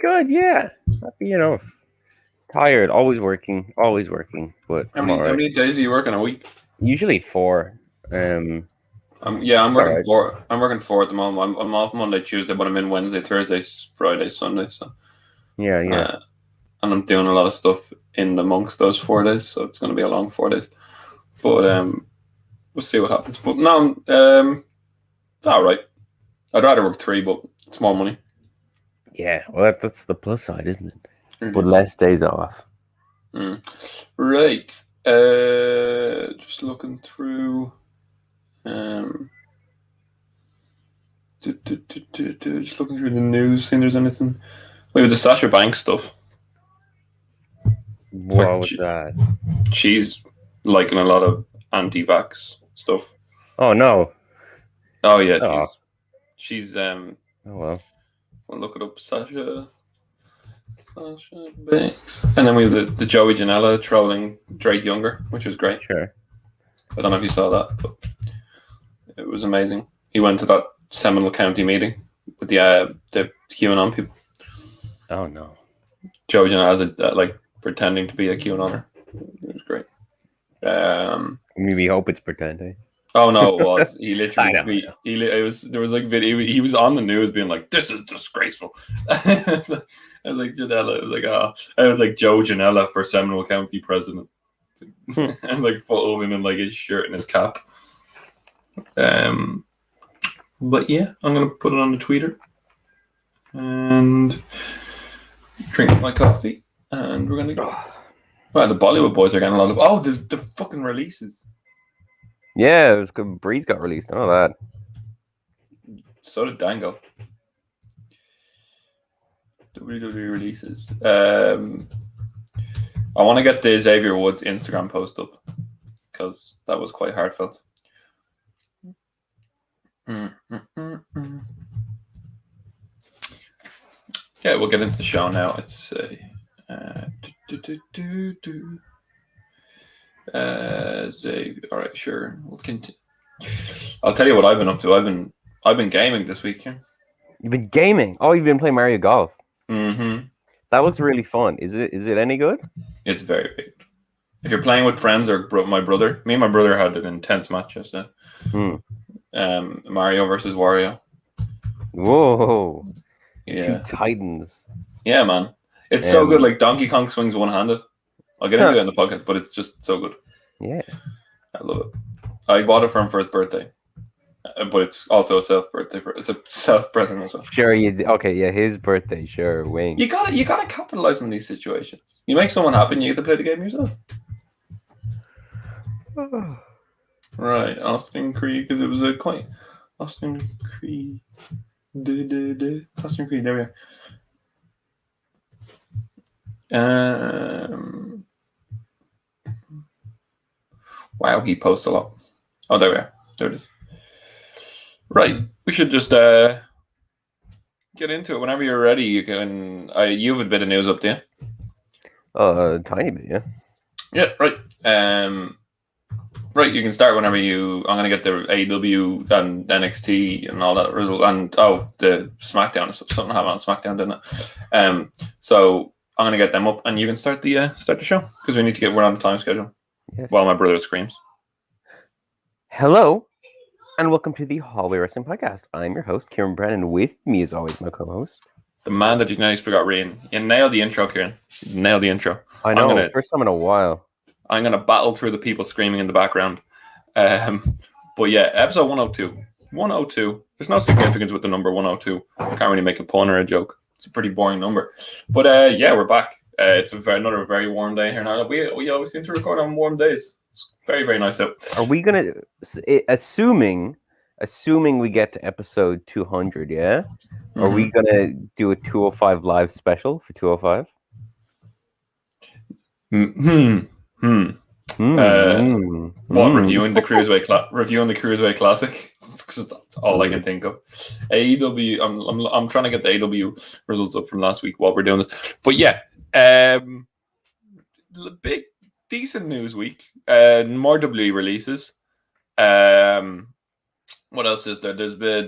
good. Yeah, tired. Always working. But How I'm many all how right. many days are you working a week? Usually 4. I'm It's all working right. 4. I'm working 4 at the moment. I'm off Monday, Tuesday, but I'm in Wednesday, Thursday, Friday, Sunday. So, Yeah. uh, and I'm doing a lot of stuff in amongst those 4 days. So it's going to be a long 4 days. But we'll see what happens. But no, it's all right. I'd rather work 3, but it's more money. Yeah. Well, that's the plus side, isn't it? It But is. less days off. Right. Just looking through. Just looking through the news, seeing there's anything. Wait, with the Sasha Banks stuff. What was that? She's liking a lot of anti-vax stuff. Oh no. Oh yeah, Oh. she's Oh well. I'll look it up, Sasha Banks. And then we have the Joey Janela trolling Drake Younger, which was great. Sure. I don't know if you saw that, but it was amazing. He went to that Seminole County meeting with the QAnon people. Oh no. Joey Janela like pretending to be a QAnoner. It was great. We hope it's pretending. Oh no, it was. He literally. I know. It was. There was like video. He was on the news being like, "This is disgraceful." I was like Janela. It was like, I was like Joe Janela for Seminole County president. I was like full of him in like his shirt and his cap. But yeah, I'm gonna put it on the Twitter and drink my coffee, and we're gonna go. Well, the Bollywood boys are getting a lot of the fucking releases. Yeah, it was good. Breeze got released. I know that. So did Dango. WWE releases. I want to get the Xavier Woods Instagram post up because that was quite heartfelt. Yeah, we'll get into the show now. It's Xavier. All right, sure. We'll continue. I'll tell you what I've been up to. I've been gaming this week. Yeah? You've been gaming. Oh, you've been playing Mario Golf. Mm-hmm. That looks really fun. Is it any good? It's very good. If you're playing with friends or my brother, me and my brother had an intense match yesterday. Mario versus Wario. Whoa. Yeah. 2 titans. Yeah, man. It's so good. Like Donkey Kong swings one-handed. I'll get into it in the podcast, but it's just so good. Yeah. I love it. I bought it for him for his birthday. But it's also a self-birthday. It's a self-present as well. Sure, okay, yeah, his birthday, sure, wing. You gotta capitalize on these situations. You make someone happy and you get to play the game yourself. Right, Austin Creed, because it was a quite Austin Creed. Austin Creed, there we are. Wow, he posts a lot. Oh, there we are. There it is. Right, we should just get into it. Whenever you're ready, you can. You have a bit of news up there. Tiny bit, yeah. Yeah, right. Right, you can start whenever you. I'm gonna get the AEW and NXT and all that, and the SmackDown. Something happened on SmackDown, didn't it? So I'm gonna get them up, and you can start the show because we need to get. We're on the time schedule. Yes. While my brother screams. Hello, and welcome to the Hallway Wrestling Podcast. I'm your host, Kieran Brennan. With me, as always, my co-host, the man that you nearly forgot, Rian. You nailed the intro, Kieran. You nailed the intro. I know. First time in a while. I'm gonna battle through the people screaming in the background. But yeah, episode 102. 102. There's no significance with the number 102. Can't really make a pun or a joke. It's a pretty boring number. But yeah, we're back. It's another very warm day here now. We always seem to record on warm days. It's very, very nice out. Are we gonna, assuming we get to episode 200, yeah? Mm-hmm. Are we gonna do a 205 live special for 205? Reviewing the Cruiserweight Classic? That's all I can think of. AEW. I'm trying to get the AEW results up from last week while we're doing this. But yeah, big decent news week. More WWE releases. What else is there?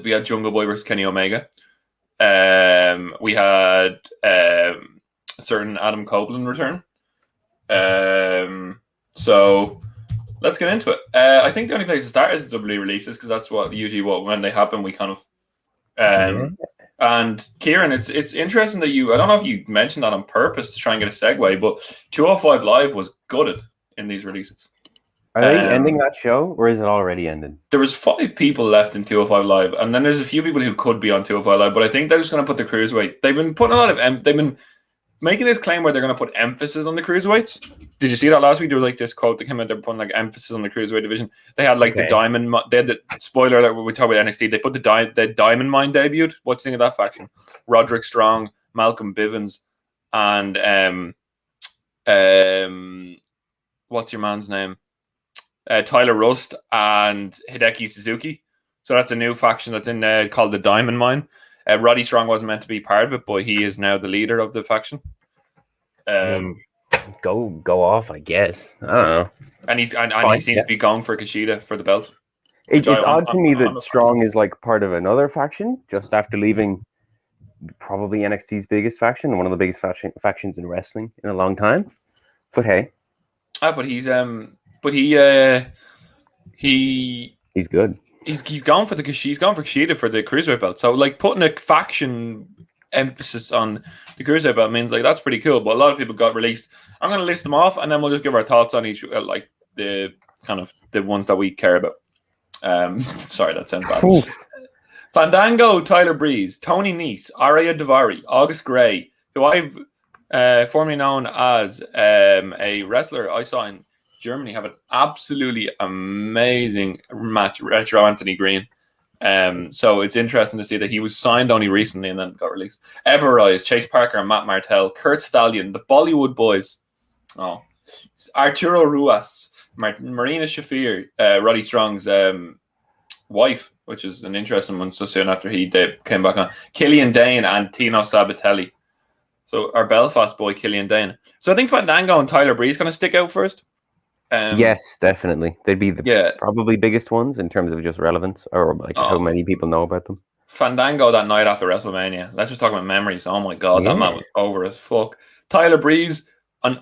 We had Jungle Boy versus Kenny Omega. We had a certain Adam Copeland return. So let's get into it. I think the only place to start is WWE releases because that's usually when they happen. We kind of And Kieran, it's interesting that I don't know if you mentioned that on purpose to try and get a segue, but 205 Live was gutted in these releases. Are they ending that show, or is it already ended? There was 5 people left in 205 Live, and then there's a few people who could be on 205 Live, but I think they're just going to put the cruiserweight. They've been putting a lot of they've been making this claim where they're going to put emphasis on the cruiserweights. Did you see that last week? There was like this quote that came out. They're putting like emphasis on the cruiserweight division. They had like the Diamond. They had the spoiler that we talk about NXT. They put the Diamond Mine debuted. What's the thing of that faction? Roderick Strong, Malcolm Bivens, and what's your man's name? Tyler Rust and Hideki Suzuki. So that's a new faction that's in there called the Diamond Mine. Roddy Strong wasn't meant to be part of it, but he is now the leader of the faction. Go off, I guess. I don't know. And he seems to be going for Kushida for the belt. It's odd to me that Strong is like part of another faction just after leaving probably NXT's biggest faction, one of the biggest factions in wrestling in a long time. But hey, he's good. He's gone for Kushida for the cruiserweight belt. So like putting a faction emphasis on the cruiserweight belt means like that's pretty cool. But a lot of people got released. I'm going to list them off, and then we'll just give our thoughts on each, like the kind of the ones that we care about. Sorry, that sounds bad. Ooh. Fandango, Tyler Breeze, Tony Nese, Arya Daivari, August Gray, who I've formerly known as a wrestler I saw in Germany, have an absolutely amazing match, Retro Anthony Green. So it's interesting to see that he was signed only recently and then got released. Everrise, Chase Parker and Matt Martell, Kurt Stallion, the Bollywood Boys, Arturo Ruas, Marina Shafir, Roddy Strong's wife, which is an interesting one so soon after he came back on, Killian Dane and Tino Sabatelli. So our Belfast boy, Killian Dane. So I think Fandango and Tyler Breeze going to stick out first. Yes, definitely. They'd be the probably biggest ones in terms of just relevance or like how many people know about them. Fandango that night after WrestleMania. Let's just talk about memories. Oh my God, that man was over as fuck. Tyler Breeze, I've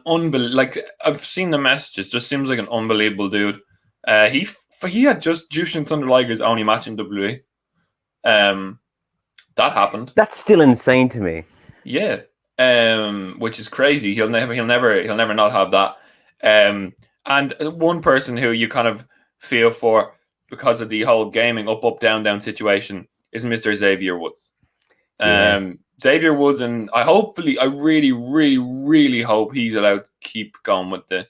seen the messages. Just seems like an unbelievable dude. He had just Jushin Thunder Liger's only match in WWE. That happened. That's still insane to me. Yeah. Which is crazy. He'll never not have that. And one person who you kind of feel for because of the whole gaming up, down, down situation is Mr. Xavier Woods. Xavier Woods, and I really, really, really hope he's allowed to keep going with the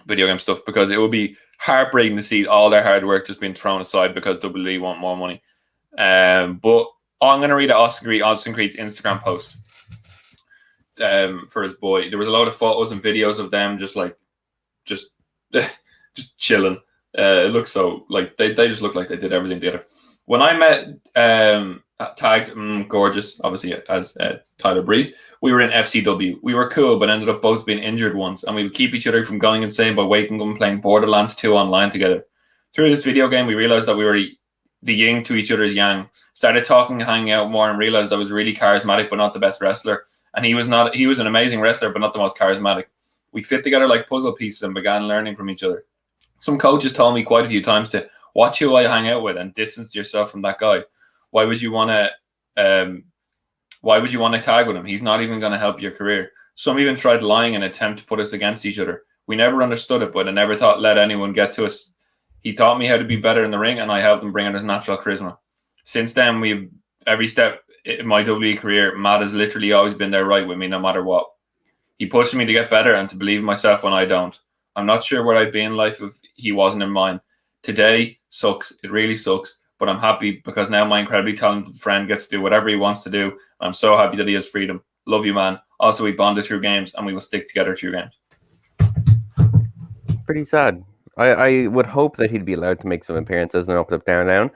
video game stuff, because it would be heartbreaking to see all their hard work just being thrown aside because WWE want more money. But I'm going to read Austin Creed's Instagram post. For his boy, there was a lot of photos and videos of them just chilling. It looks so like they just look like they did everything together. When I met tagged gorgeous, obviously, as Tyler Breeze, we were in FCW. We were cool, but ended up both being injured once, and we would keep each other from going insane by waking up and playing Borderlands 2 online together. Through this video game, we realized that we were the yin to each other's yang. Started talking and hanging out more, and realized I was really charismatic but not the best wrestler. And he was an amazing wrestler, but not the most charismatic. We fit together like puzzle pieces and began learning from each other. Some coaches told me quite a few times to watch who I hang out with and distance yourself from that guy. Why would you want to tag with him? He's not even going to help your career. Some even tried lying in an attempt to put us against each other. We never understood it, but I never let anyone get to us. He taught me how to be better in the ring, and I helped him bring out his natural charisma. Since then, we've every step in my WWE career, Matt has literally always been there right with me no matter what. He pushed me to get better and to believe in myself when I don't. I'm not sure where I'd be in life if he wasn't in mine. Today sucks. It really sucks. But I'm happy because now my incredibly talented friend gets to do whatever he wants to do. I'm so happy that he has freedom. Love you, man. Also, we bonded through games and we will stick together through games. Pretty sad. I would hope that he'd be allowed to make some appearances in Up, Up, Down, Down.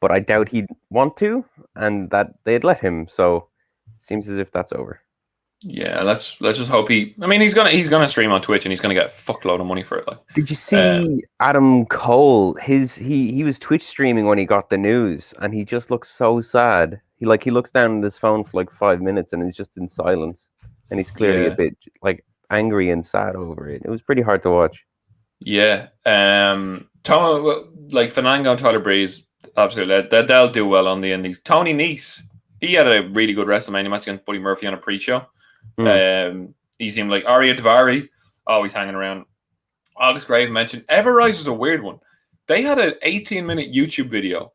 But I doubt he'd want to, and that they'd let him. So it seems as if that's over. Yeah, let's just hope he. I mean, he's gonna stream on Twitch and he's gonna get a fuckload of money for it. Like, Did you see Adam Cole? He was Twitch streaming when he got the news, and he just looks so sad. He looks down at his phone for like 5 minutes, and he's just in silence, and he's clearly a yeah, bit like angry and sad over it. It was pretty hard to watch. yeah. Tom, like Fandango and Tyler Breeze, absolutely, they'll do well on the indies. Tony Nese, he had a really good WrestleMania match against Buddy Murphy on a pre-show. He seemed like Arya Daivari, always hanging around. August Grave mentioned Everrise was a weird one. They had an 18-minute YouTube video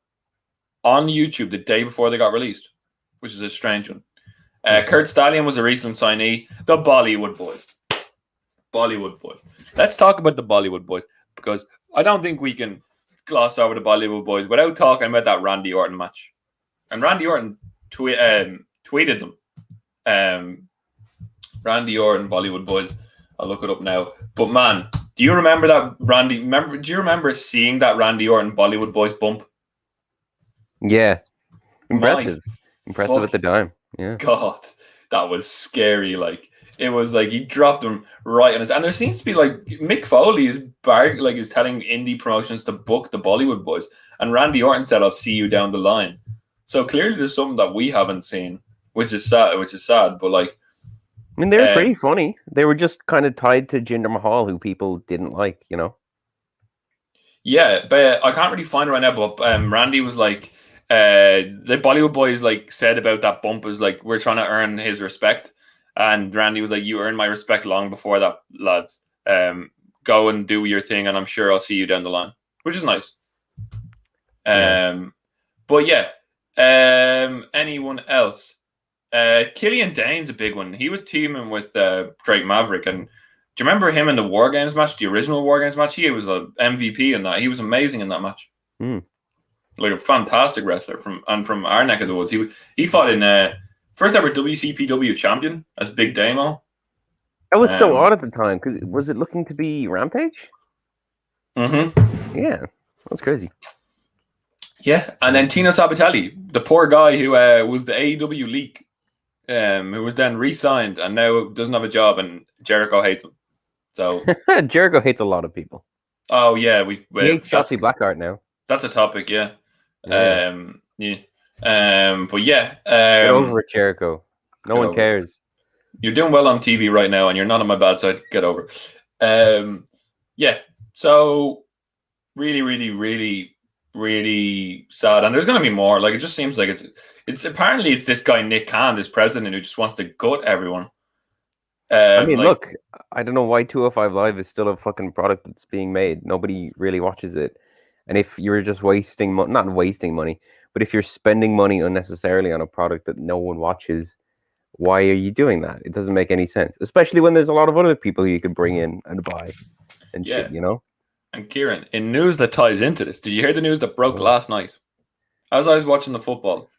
on YouTube the day before they got released, which is a strange one. Kurt Stallion was a recent signee. The Bollywood Boys. Bollywood Boys. Let's talk about the Bollywood Boys, because I don't think we can gloss over the Bollywood Boys without talking about that Randy Orton match. And Randy Orton tweeted them. Randy Orton, Bollywood Boys. I'll look it up now. But man, do you remember that Randy? Do you remember seeing that Randy Orton Bollywood Boys bump? Yeah, impressive, My impressive at the time. Yeah, God, that was scary. Like, it was like he dropped him right on his. And there seems to be like Mick Foley is is telling indie promotions to book the Bollywood Boys, and Randy Orton said, "I'll see you down the line." So clearly, there's something that we haven't seen, which is sad. But like, I mean, they were pretty funny. They were just kind of tied to Jinder Mahal, who people didn't like, you know. Yeah, but I can't really find it right now. But Randy was like, the Bollywood Boys like said about that bump was like, we're trying to earn his respect, and Randy was like, you earned my respect long before that, lads. Go and do your thing, and I'm sure I'll see you down the line, which is nice. But yeah, anyone else? Killian Dane's a big one. He was teaming with Drake Maverick, and do you remember him in the War Games match, the original War Games match? He was an MVP in that. He was amazing in that match. Like a fantastic wrestler from our neck of the woods. He fought in first ever WCPW champion as Big Damo. That was so odd at the time, because was it looking to be Rampage? Mm-hmm. Yeah, that's crazy. Yeah, and then Tino Sabatelli, the poor guy who was the AEW leak, who was then re-signed and now doesn't have a job, and Jericho hates him. So Jericho hates a lot of people. Oh yeah, he hates Shotzi Blackheart now. That's a topic, yeah. But yeah, get over it, Jericho. No one cares. You're doing well on TV right now, and you're not on my bad side. Get over it. Yeah. So really, really, really, really sad, and there's going to be more. Like, it just seems like it's apparently it's this guy Nick Khan, this president, who just wants to gut everyone. I mean, look, I don't know why 205 Live is still a fucking product that's being made. Nobody really watches it. And if you're just wasting not wasting money, but if you're spending money unnecessarily on a product that no one watches, why are you doing that? It doesn't make any sense, especially when there's a lot of other people you could bring in and buy and shit, you know? And Kieran, in news that ties into this, did you hear the news that broke last night? As I was watching the football,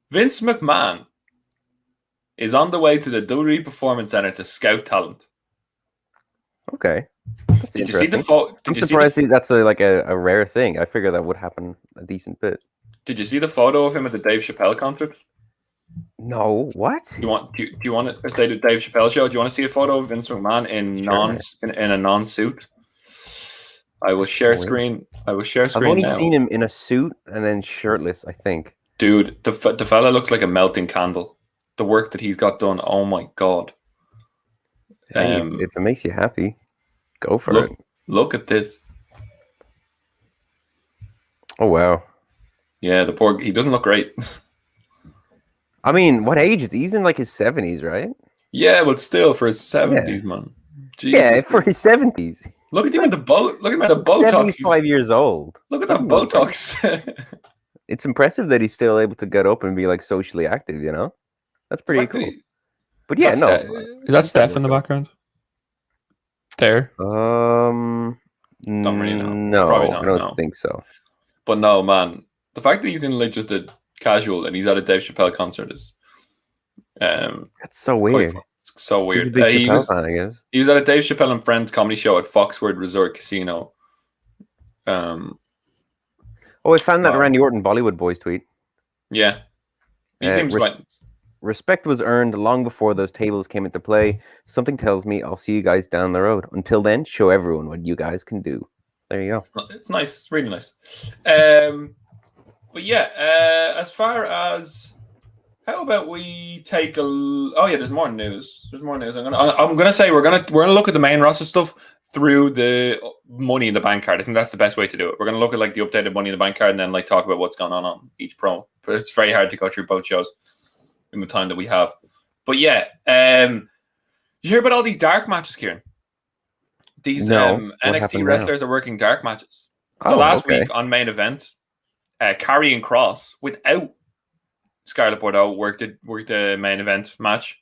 Vince McMahon is on the way to the WWE Performance Center to scout talent. Okay. Did you see the photo? I'm surprised that's a rare thing. I figure that would happen a decent bit. Did you see the photo of him at the Dave Chappelle concert? No. What? Do you want it? As they do Dave Chappelle show? Do you want to see a photo of Vince McMahon in a non-suit? I will share screen. I've only seen him in a suit and then shirtless, I think. Dude, the fella looks like a melting candle. The work that he's got done, oh my god. Hey, if it makes you happy, go for it. Look at this. Oh wow. Yeah, he doesn't look great. I mean, what age is he? He's in like his 70s, right? Yeah, but still for his 70s, man. Jesus. Yeah, for his 70s. Look at him at the boat. Look at him at the Botox. 75 years old. Look at that Botox. It's impressive that he's still able to get up and be like socially active, you know? That's pretty cool. But yeah, no. Is that Steph in the background? There? Don't really know. No, I don't think so. But no, man. The fact that he's in like just a casual and he's at a Dave Chappelle concert is that's so weird. It's so weird. He's a big Chappelle fan, I guess. He was at a Dave Chappelle and Friends comedy show at Foxwoods Resort Casino. I found that Randy Orton Bollywood Boys tweet. Yeah. He seems Respect was earned long before those tables came into play. Something tells me I'll see you guys down the road. Until then, show everyone what you guys can do. There you go. It's nice. It's really nice. But yeah, as far as how about we take a? Oh yeah, there's more news. There's more news. I'm gonna say we're gonna look at the main roster stuff through the Money in the Bank card. I think that's the best way to do it. We're gonna look at like the updated Money in the Bank card and then like talk about what's going on each promo. But it's very hard to go through both shows in the time that we have. But yeah, you hear about all these dark matches, Kieran? These NXT wrestlers are working dark matches. So last week on main event, Karrion Kross without Scarlett Bordeaux worked the main event match,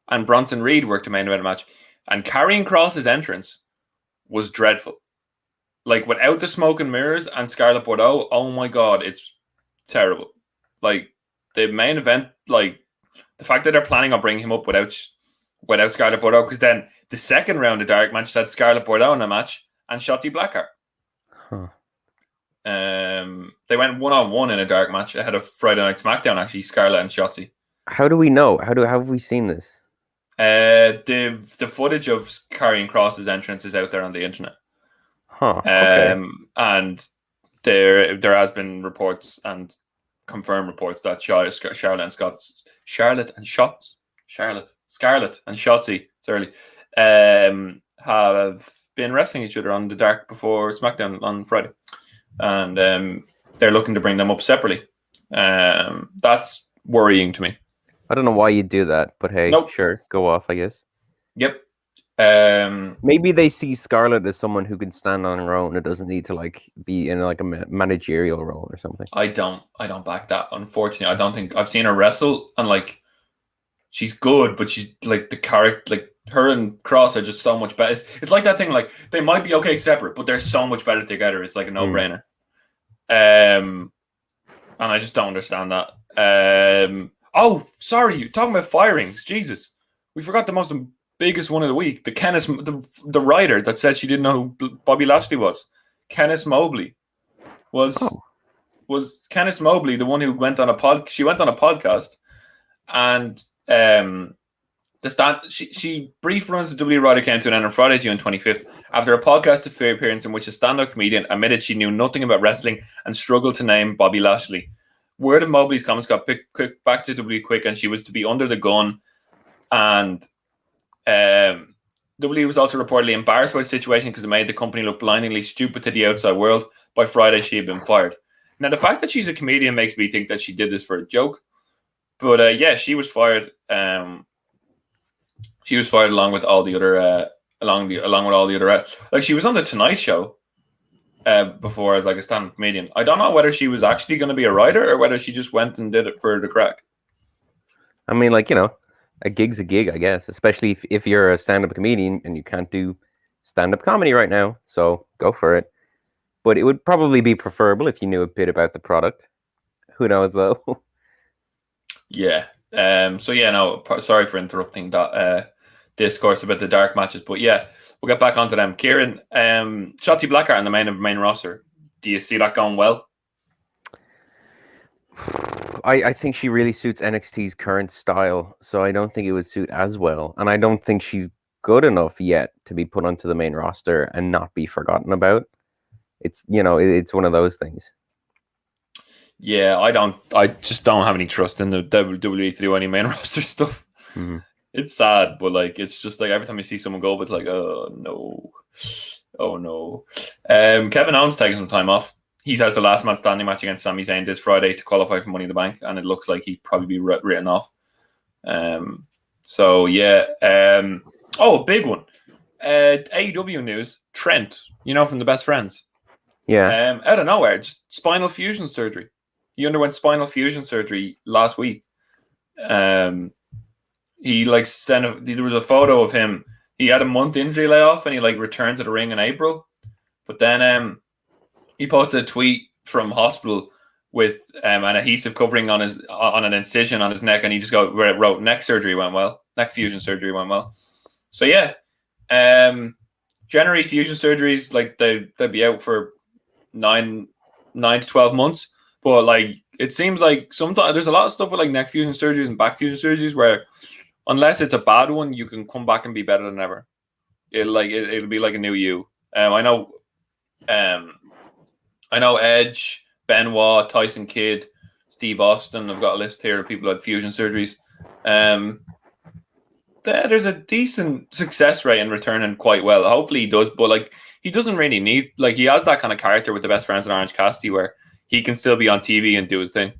and Bronson Reed worked the main event match. And Karrion Kross's entrance was dreadful. Like without the smoke and mirrors and Scarlett Bordeaux, oh my god, it's terrible. Like the main event, like the fact that they're planning on bringing him up without Scarlett Bordeaux, because then the second round of dark match had Scarlett Bordeaux in a match and Shotzi Blackheart. Huh. They went 1-on-1 in a dark match ahead of Friday Night SmackDown. Actually, Scarlett and Shotzi. How do we know? How have we seen this? The footage of Karrion Kross's entrance is out there on the internet. Huh. Okay. And there has been reports and confirmed reports that Scarlett and Shotzi, have been wrestling each other on the dark before SmackDown on Friday, and they're looking to bring them up separately. That's worrying to me. I don't know why you'd do that, but hey, Sure, go off, I guess. Yep. Maybe they see Scarlett as someone who can stand on her own. It doesn't need to like be in like a managerial role or something. I don't back that. Unfortunately, I don't think I've seen her wrestle, and like she's good, but she's like the character, like her and Kross are just so much better. It's like that thing, like they might be okay separate, but they're so much better together. It's like a no-brainer. And I just don't understand that. Oh, sorry, you're talking about firings. Jesus, we forgot the biggest one of the week. The writer that said she didn't know who Bobby Lashley was. Kenneth Mobley was Kenneth Mobley the one who went on a pod? She went on a podcast, and she brief runs the W Rider came to an end on Friday, June 25th, after a podcast appearance in which a stand-up comedian admitted she knew nothing about wrestling and struggled to name Bobby Lashley. Word of Mobley's comments got quick back to W quick, and she was to be under the gun. And W was also reportedly embarrassed by the situation because it made the company look blindingly stupid to the outside world. By Friday, she had been fired. Now, the fact that she's a comedian makes me think that she did this for a joke. But yeah, she was fired. She was fired along with all the other, along with all the other. Like she was on the Tonight Show before as like a stand-up comedian. I don't know whether she was actually going to be a writer or whether she just went and did it for the crack. I mean, like, you know, a gig's a gig, I guess, especially if you're a stand-up comedian and you can't do stand-up comedy right now. So go for it. But it would probably be preferable if you knew a bit about the product. Who knows, though? Yeah. So yeah, no, sorry for interrupting that discourse about the dark matches, but yeah, we'll get back onto them. Kieran, Shotzi Blackheart on the main roster. Do you see that going well? I think she really suits NXT's current style, so I don't think it would suit as well. And I don't think she's good enough yet to be put onto the main roster and not be forgotten about. It's, you know, it's one of those things. Yeah, I just don't have any trust in the WWE to do any main roster stuff. Mm-hmm. It's sad, but like it's just like every time you see someone go, it's like, oh no. Kevin Owens taking some time off. He has the last man standing match against Sami Zayn this Friday to qualify for Money in the Bank, and it looks like he'd probably be written off. So yeah. A big one. AEW news. Trent, you know, from the Best Friends. Yeah. Out of nowhere, just spinal fusion surgery. He underwent spinal fusion surgery last week. He there was a photo of him. He had a month injury layoff, and he like returned to the ring in April. But then he posted a tweet from hospital with an adhesive covering on an incision on his neck, and he just wrote neck fusion surgery went well. So yeah, generally fusion surgeries like they'd be out for 9 to 12 months, but like it seems like sometimes there's a lot of stuff with like neck fusion surgeries and back fusion surgeries where unless it's a bad one, you can come back and be better than ever. It'll be like a new you. I know Edge, Benoit, Tyson Kidd, Steve Austin. I've got a list here of people who had fusion surgeries. There's a decent success rate in returning quite well. Hopefully he does, but like he doesn't really need, like, he has that kind of character with the Best Friends in Orange Cassidy where he can still be on TV and do his thing,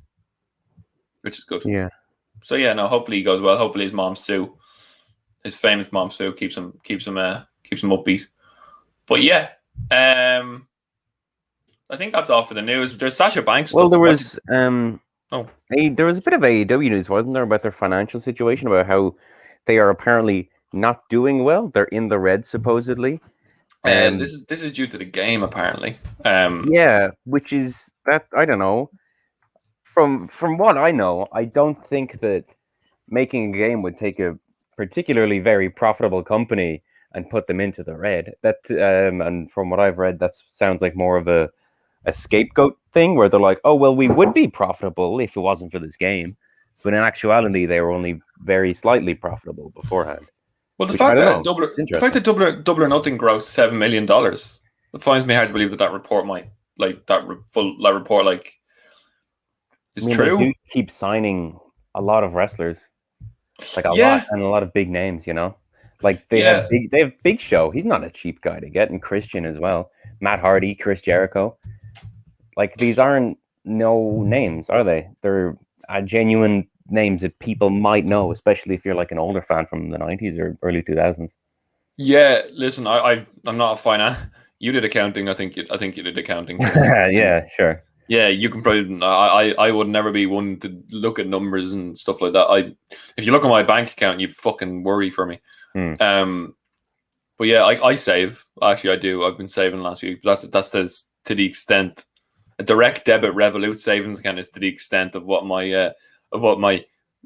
which is good. Yeah. So yeah, no. Hopefully he goes well. Hopefully his mom Sue, his famous mom Sue, keeps him upbeat. But yeah, I think that's all for the news. There's Sasha Banks. Well, there was there was a bit of AEW news, wasn't there, about their financial situation, about how they are apparently not doing well. They're in the red, supposedly. And this is due to the game, apparently. Yeah, which is that, I don't know. From what I know, I don't think that making a game would take a particularly very profitable company and put them into the red. That and from what I've read, that sounds like more of a scapegoat thing where they're like, oh well, we would be profitable if it wasn't for this game, but in actuality, they were only very slightly profitable beforehand. Well, the fact that Double or Nothing grossed $7 million, it finds me hard to believe that report might report is true. They do keep signing a lot of wrestlers, like a lot, and a lot of big names. You know, like they have Big Show. He's not a cheap guy to get, and Christian as well. Matt Hardy, Chris Jericho. Like, these aren't no names, are they? They're genuine names that people might know, especially if you're like an older fan from the 90s or early 2000s. Yeah, listen, I'm not a finance. You did accounting. I think you did accounting. Yeah, sure. Yeah, you can probably. I would never be one to look at numbers and stuff like that. If you look at my bank account, you'd fucking worry for me. But yeah, I save. Actually, I do. I've been saving the last few. That's to the extent. A direct debit Revolut savings account is to the extent of what my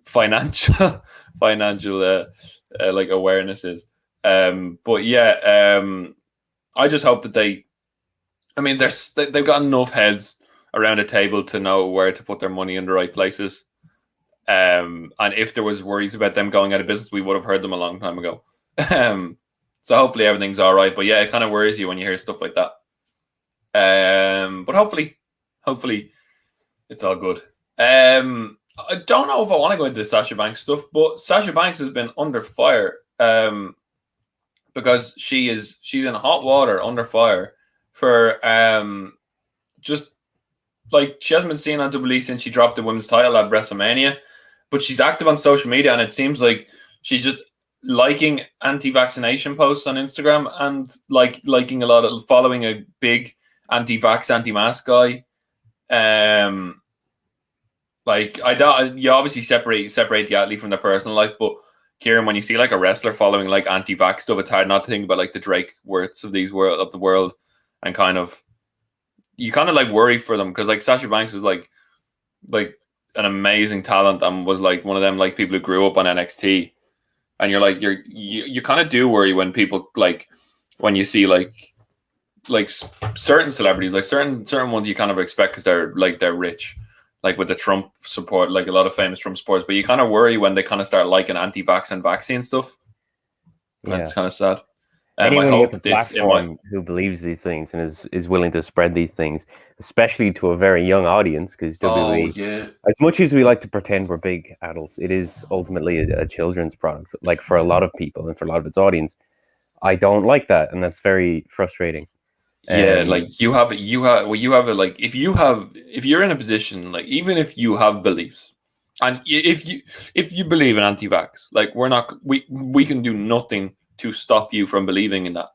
financial like awareness is. But yeah, I just hope that they've got enough heads around a table to know where to put their money in the right places. And if there was worries about them going out of business, we would have heard them a long time ago. So hopefully everything's all right. But yeah, it kind of worries you when you hear stuff like that. But hopefully it's all good. I don't know if I want to go into the Sasha Banks stuff, but Sasha Banks has been under fire because she's in hot water, under fire for just like, she hasn't been seen on WWE since she dropped the women's title at WrestleMania, but she's active on social media, and it seems like she's just liking anti-vaccination posts on Instagram and liking a lot of, following a big anti-vax, anti-mask guy. You obviously separate the athlete from their personal life, but Kieran, when you see like a wrestler following like anti-vax stuff, it's hard not to think about like the Drake Wirtz of the world, and you kind of like worry for them, because like Sasha Banks is like an amazing talent and was like one of them like people who grew up on NXT, and you're like you kind of do worry when people like when you see like certain celebrities, like certain ones you kind of expect because they're rich, like with the Trump support, like a lot of famous Trump supporters, but you kind of worry when they kind of start liking anti-vax and vaccine stuff. That's kind of sad. Anyone with a platform who believes these things and is willing to spread these things, especially to a very young audience, because WWE, as much as we like to pretend we're big adults, it is ultimately a children's product. Like, for a lot of people and for a lot of its audience, I don't like that, and that's very frustrating. Like if you're in a position, like, even if you have beliefs, and if you believe in anti-vax, like, we can do nothing to stop you from believing in that,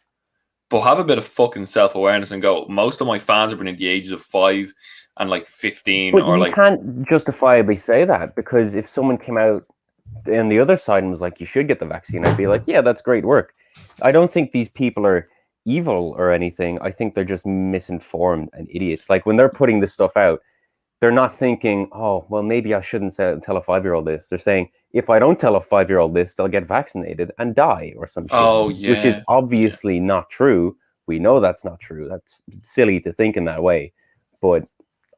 but have a bit of fucking self-awareness and go, most of my fans are between the ages of 5 and like 15. But you can't justifiably say that, because if someone came out on the other side and was like, you should get the vaccine, I'd be like, yeah, that's great work. I don't think these people are evil or anything. I think they're just misinformed and idiots. Like, when they're putting this stuff out, they're not thinking, oh, well, maybe I shouldn't tell a 5-year-old this. They're saying, if I don't tell a 5-year-old this, they'll get vaccinated and die or some shit. Which is obviously not true. We know that's not true. That's silly to think in that way. But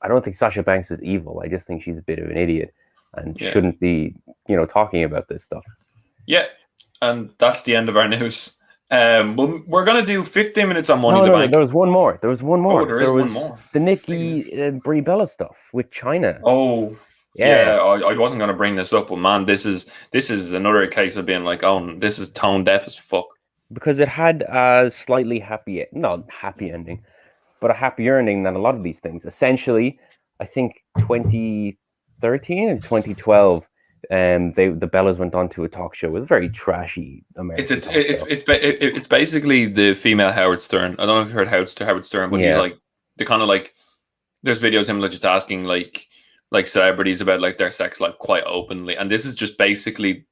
I don't think Sasha Banks is evil. I just think she's a bit of an idiot and Yeah. shouldn't be, talking about this stuff. Yeah, and that's the end of our news. We're gonna do 15 minutes on Money in the No, Bank. there was one more. There was one more. Oh, there is one more. The Nikki Brie Bella stuff with China. Oh, yeah. I wasn't gonna bring this up, but man, this is another case of being like, oh, this is tone deaf as fuck. Because it had a slightly not happy ending, but a happier ending than a lot of these things. Essentially, I think 2013 and 2012. The Bellas went on to a talk show with a very trashy American. It's basically the female Howard Stern. I don't know if you heard Howard Stern, but he's like the kind of like there's videos of him just asking like celebrities about like their sex life quite openly, and this is just basically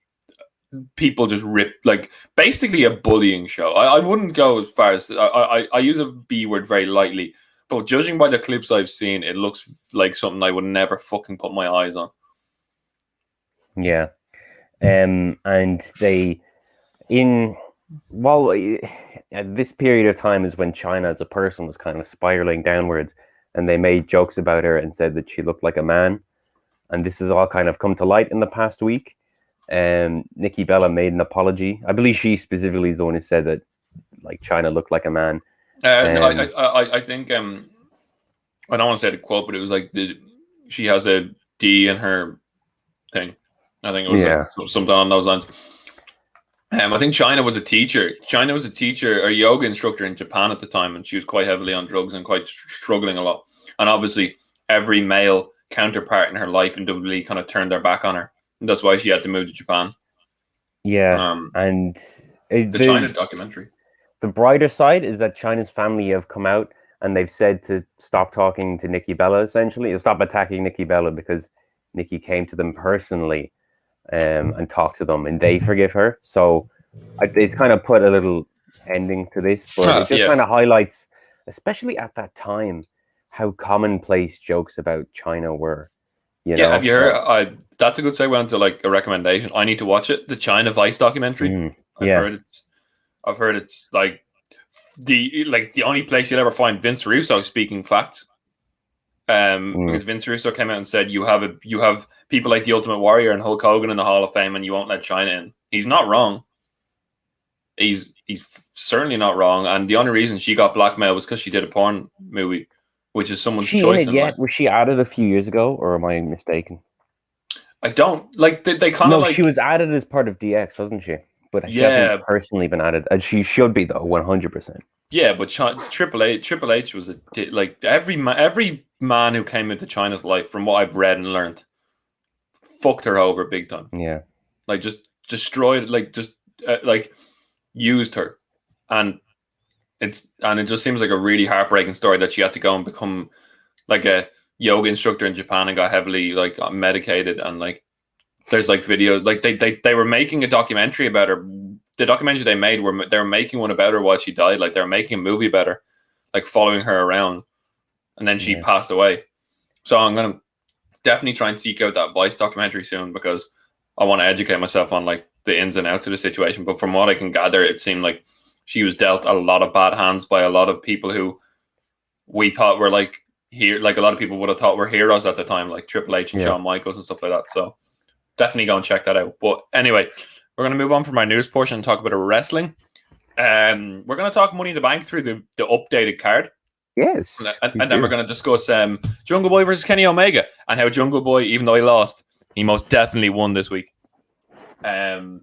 people just rip like basically a bullying show. I wouldn't go as far as I use a B word very lightly, but judging by the clips I've seen, it looks like something I would never fucking put my eyes on. Yeah. And they at this period of time is when China as a person was kind of spiraling downwards, and they made jokes about her and said that she looked like a man. And this has all kind of come to light in the past week. Nikki Bella made an apology. I believe she specifically is the one who said that like China looked like a man. I think I don't want to say the quote, but it was like she has a D in her thing. I think it was like something on those lines. I think China was a teacher. China was a teacher or yoga instructor in Japan at the time, and she was quite heavily on drugs and quite struggling a lot. And obviously, every male counterpart in her life in WWE kind of turned their back on her, and that's why she had to move to Japan. Yeah, and the China documentary. The brighter side is that China's family have come out and they've said to stop talking to Nikki Bella, essentially, or stop attacking Nikki Bella because Nikki came to them personally. And talk to them, and they forgive her. So it's kind of put a little ending to this, but it just kind of highlights, especially at that time, how commonplace jokes about China were. Have you heard? That's a good segue into like a recommendation. I need to watch it. The China Vice documentary. I've heard it's like the only place you'll ever find Vince Russo speaking facts. Because Vince Russo came out and said you have people like the Ultimate Warrior and Hulk Hogan in the Hall of Fame, and you won't let China in. He's not wrong. He's certainly not wrong. And the only reason she got blackmailed was because she did a porn movie, which is someone's choice. Was she added a few years ago, or am I mistaken? I don't like. They kind of like she was added as part of DX, wasn't she? But she hasn't personally been added, and she should be though, 100%. Yeah, but Triple H was like every man who came into China's life, from what I've read and learned, fucked her over big time. Yeah, like just destroyed, like used her, and it just seems like a really heartbreaking story that she had to go and become like a yoga instructor in Japan and got heavily like medicated, and like there's like videos like they were making a documentary about her. The documentary they made they were making one about her while she died. Like they were making a movie about her, like following her around, and then she passed away. So I'm gonna definitely try and seek out that Vice documentary soon because I want to educate myself on like the ins and outs of the situation. But from what I can gather, it seemed like she was dealt a lot of bad hands by a lot of people who we thought were like like a lot of people would have thought were heroes at the time, like Triple H and Shawn Michaels and stuff like that. So definitely go and check that out. But anyway, we're going to move on from our news portion and talk about wrestling. We're going to talk Money in the Bank through the updated card. Yes. And then we're going to discuss Jungle Boy versus Kenny Omega and how Jungle Boy, even though he lost, he most definitely won this week. I'll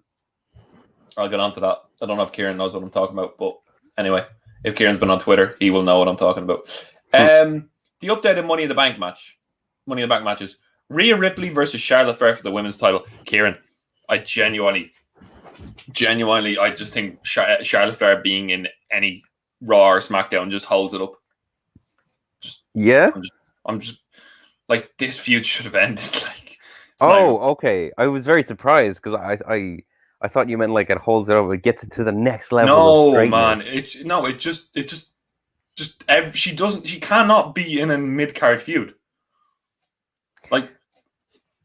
get on to that. I don't know if Kieran knows what I'm talking about, but anyway, if Kieran's been on Twitter, he will know what I'm talking about. The updated Money in the Bank matches. Rhea Ripley versus Charlotte Flair for the women's title. Kieran, I genuinely, I just think Charlotte Flair being in any Raw or SmackDown just holds it up. I'm just like, this feud should have ended. Okay. I was very surprised because I thought you meant like it holds it up, it gets it to the next level. No, man, she cannot be in a mid-card feud. Like,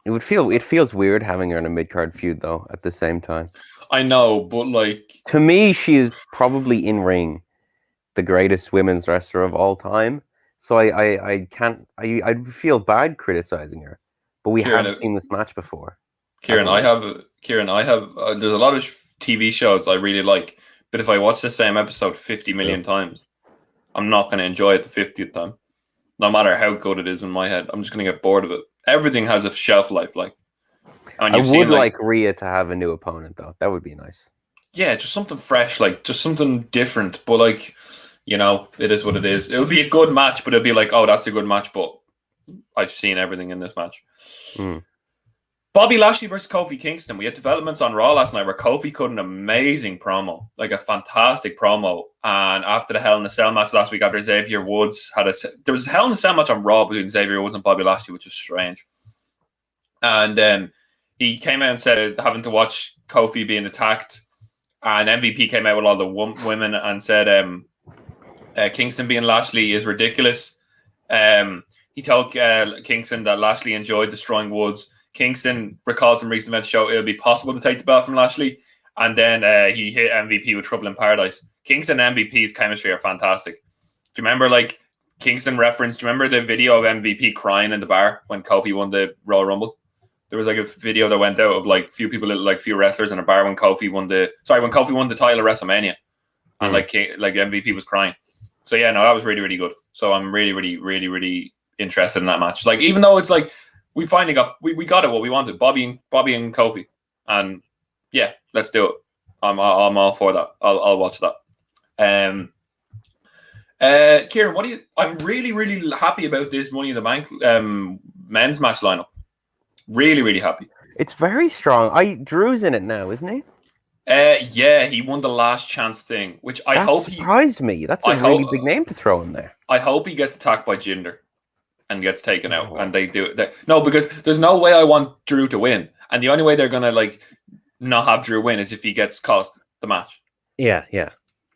it feels weird having her in a mid-card feud though at the same time. I know, but like, to me, she is probably in ring the greatest women's wrestler of all time. So I can't. I feel bad criticizing her, but we Kieran, have seen this match before. Kieran, I have. There's a lot of TV shows I really like, but if I watch the same episode 50 million times, I'm not going to enjoy it the 50th time. No matter how good it is in my head, I'm just going to get bored of it. Everything has a shelf life, like. And I would like Rhea to have a new opponent, though. That would be nice. Yeah, just something fresh, like just something different. But like, it is what it is. It'll be a good match, but it'll be like, oh, that's a good match, but I've seen everything in this match. Bobby Lashley versus Kofi Kingston. We had developments on Raw last night where Kofi cut an amazing promo, like a fantastic promo. And after the Hell in a Cell match last week, after Xavier Woods there was a Hell in a Cell match on Raw between Xavier Woods and Bobby Lashley, which was strange. And he came out and said having to watch Kofi being attacked, and MVP came out with all the women and said Kingston being Lashley is ridiculous. He told Kingston that Lashley enjoyed destroying Woods. Kingston recalled some recent events show it'll be possible to take the belt from Lashley, and then he hit MVP with Trouble in Paradise. Kingston and MVP's chemistry are fantastic. Do you remember, like, Kingston referenced? Do you remember the video of MVP crying in the bar when Kofi won the Royal Rumble? There was like a video that went out of like few wrestlers in a bar when Kofi won the title at WrestleMania, and like MVP was crying. So yeah, no, that was really, really good. So I'm really, really, really, really interested in that match. Like, even though it's like we finally got it what we wanted, Bobby and Kofi, and yeah, let's do it. I'm all for that. I'll watch that. Kieran, I'm really, really happy about this Money in the Bank men's match lineup. Really, really happy. It's very strong. Drew's in it now, isn't he? Yeah, he won the last chance thing, which I hope surprised me. That's a really big name to throw in there. I hope he gets attacked by Jinder and gets taken out, and they do it. No, because there's no way I want Drew to win, and the only way they're gonna like not have Drew win is if he gets cost the match. Yeah.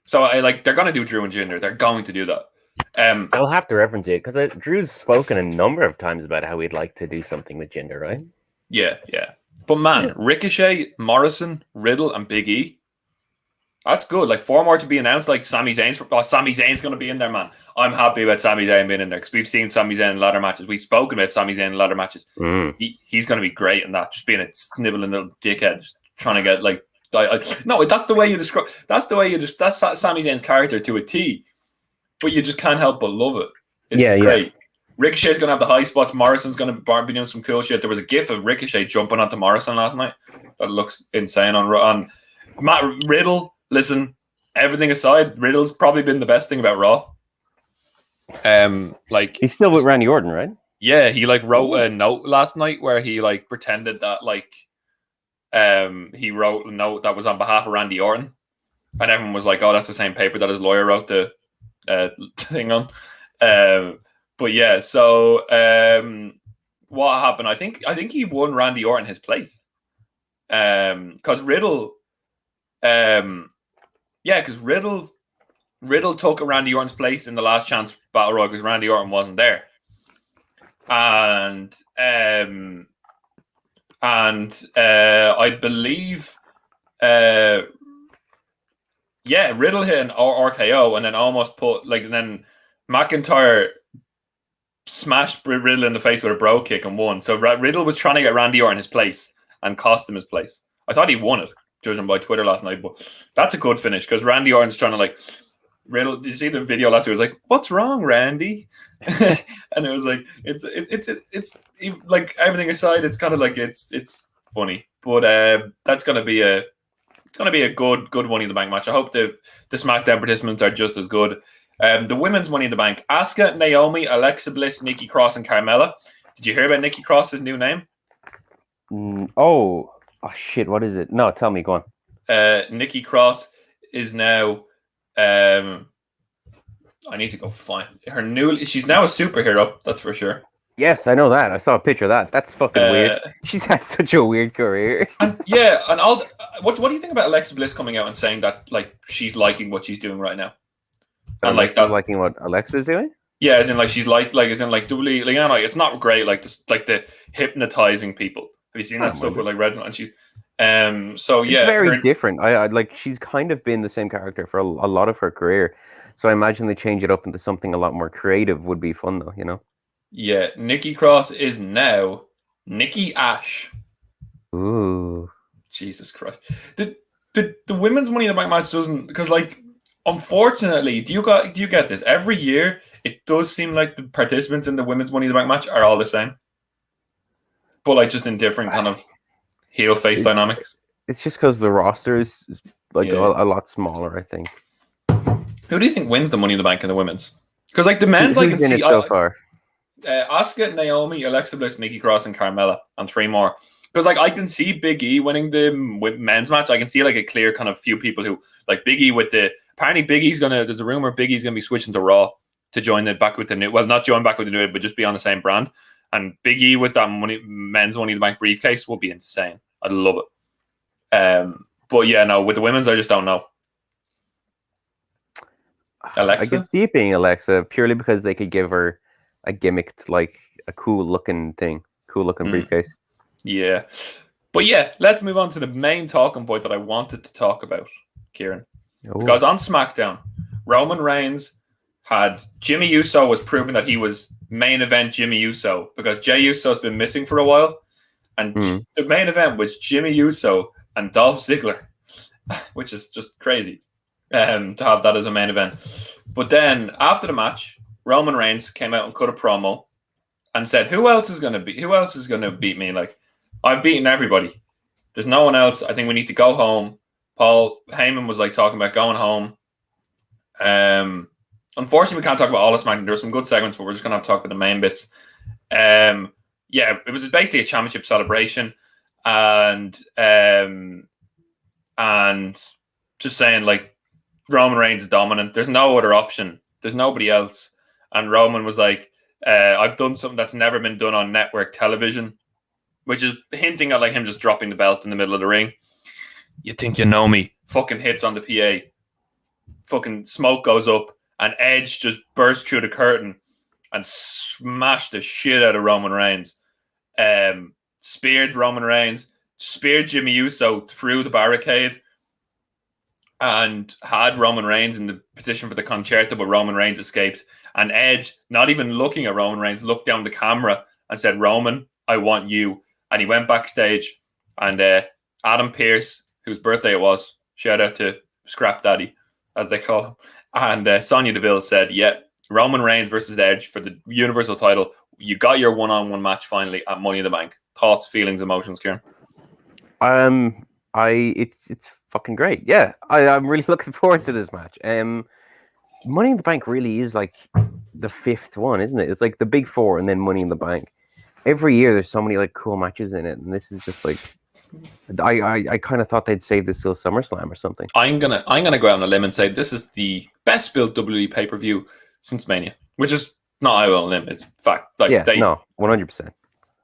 So they're gonna do Drew and Jinder. They're going to do that. They'll have to reference it because Drew's spoken a number of times about how he'd like to do something with Jinder, right? Yeah. But man, Ricochet, Morrison, Riddle, and Big E. That's good. Like 4 more to be announced. Like Sami Zayn's going to be in there, man. I'm happy about Sami Zayn being in there because we've seen Sami Zayn in ladder matches. We've spoken about Sami Zayn in ladder matches. He's going to be great in that. Just being a sniveling little dickhead, just trying to get like. No, that's the way you describe. That's Sami Zayn's character to a T. But you just can't help but love it. It's great. Yeah. Ricochet's going to have the high spots. Morrison's going to be doing some cool shit. There was a gif of Ricochet jumping onto Morrison last night. That looks insane on Matt Riddle. Listen, everything aside, Riddle's probably been the best thing about Raw. Like he's still with Randy Orton, right? Yeah, he like wrote a note last night where he like pretended that like he wrote a note that was on behalf of Randy Orton, and everyone was like, "Oh, that's the same paper that his lawyer wrote the thing on." But yeah, so what happened? I think he won Randy Orton his place. Because Riddle, because Riddle took Randy Orton's place in the last chance battle royal because Randy Orton wasn't there, and I believe, Riddle hit an RKO and then almost and then McIntyre smashed Riddle in the face with a bro kick and won. So Riddle was trying to get Randy Orton his place and cost him his place. I thought he won it, judging by Twitter last night, but that's a good finish because Randy Orton's trying to like Riddle. Did you see the video last week? It was like, "What's wrong, Randy?" And it was like, it's like everything aside, it's kind of like it's funny, but that's gonna be a good Money in the Bank match. I hope the SmackDown participants are just as good. The women's Money in the Bank: Asuka, Naomi, Alexa Bliss, Nikki Cross, and Carmella. Did you hear about Nikki Cross's new name? Oh shit! What is it? No, tell me. Go on. Nikki Cross is now. I need to go find her new. She's now a superhero. That's for sure. Yes, I know that. I saw a picture of that. That's fucking weird. She's had such a weird career. and what do you think about Alexa Bliss coming out and saying that like she's liking what she's doing right now? And like that, liking what Alexa's doing? Yeah, as in like she's as in like doubly like it's not great like just like the hypnotizing people. Have you seen that stuff with like Red and she's So It's yeah, very different. I like she's kind of been the same character for a lot of her career, so I imagine they change it up into something a lot more creative would be fun though, you know. yeah, Nikki Cross is now Nikki Ash. Ooh, Jesus Christ. The women's Money in the Bank match doesn't, because like unfortunately, do you get this? Every year it does seem like the participants in the women's Money in the Bank match are all the same. But like just in different kind of heel face it, dynamics. it's just because the roster is like Yeah. a lot smaller, I think. Who do you think wins the Money in the Bank in the women's? Because like the men's, I can Who's in see it so far? Asuka, Naomi, Alexa Bliss, Nikki Cross, and Carmella, and three more. Because like I can see Big E winning the men's match. I can see like a clear kind of few people who like Big E with the apparently Big E's gonna. There's a rumor Big E's gonna be switching to Raw to join it back with the new. Well, not join back with the new, but just be on the same brand. And Big E with that men's Money in the Bank briefcase will be insane. I'd love it. But yeah, no, with the women's, I just don't know. Alexa? I could see it being Alexa purely because they could give her a gimmicked, like a cool looking briefcase. Yeah. But yeah, let's move on to the main talking point that I wanted to talk about, Kieran. Ooh. Because on SmackDown, Roman Reigns had Jimmy Uso was proving that he was main event Jimmy Uso because Jey Uso has been missing for a while. And the main event was Jimmy Uso and Dolph Ziggler, which is just crazy to have that as a main event. But then after the match, Roman Reigns came out and cut a promo and said, who else is going to beat me? Like, I've beaten everybody. There's no one else. I think we need to go home. Paul Heyman was like talking about going home. Unfortunately, we can't talk about all of SmackDown. There's some good segments, but we're just going to have to talk about the main bits. Yeah, it was basically a championship celebration, and just saying like Roman Reigns is dominant. There's no other option. There's nobody else. And Roman was like, I've done something that's never been done on network television, which is hinting at like him just dropping the belt in the middle of the ring. You think you know me? Fucking hits on the PA. Fucking smoke goes up, and Edge just burst through the curtain and smashed the shit out of Roman Reigns. Speared Roman Reigns, speared Jimmy Uso through the barricade, and had Roman Reigns in the position for the concerto, but Roman Reigns escaped. And Edge, not even looking at Roman Reigns, looked down the camera and said, Roman, I want you. And he went backstage, and Adam Pearce, whose birthday it was, shout out to Scrap Daddy, as they call him, and Sonya Deville said, yeah, Roman Reigns versus Edge for the Universal title. You got your one-on-one match finally at Money in the Bank. Thoughts, feelings, emotions, Kieran? It's fucking great. Yeah, I'm really looking forward to this match. Money in the Bank really is like the fifth one, isn't it? It's like the big four and then Money in the Bank. Every year there's so many like cool matches in it, and this is just like I kind of thought they'd save this till SummerSlam or something. I'm gonna go out on a limb and say this is the best built WWE pay-per-view since Mania, which is not I will limb. It's fact. Like 100%.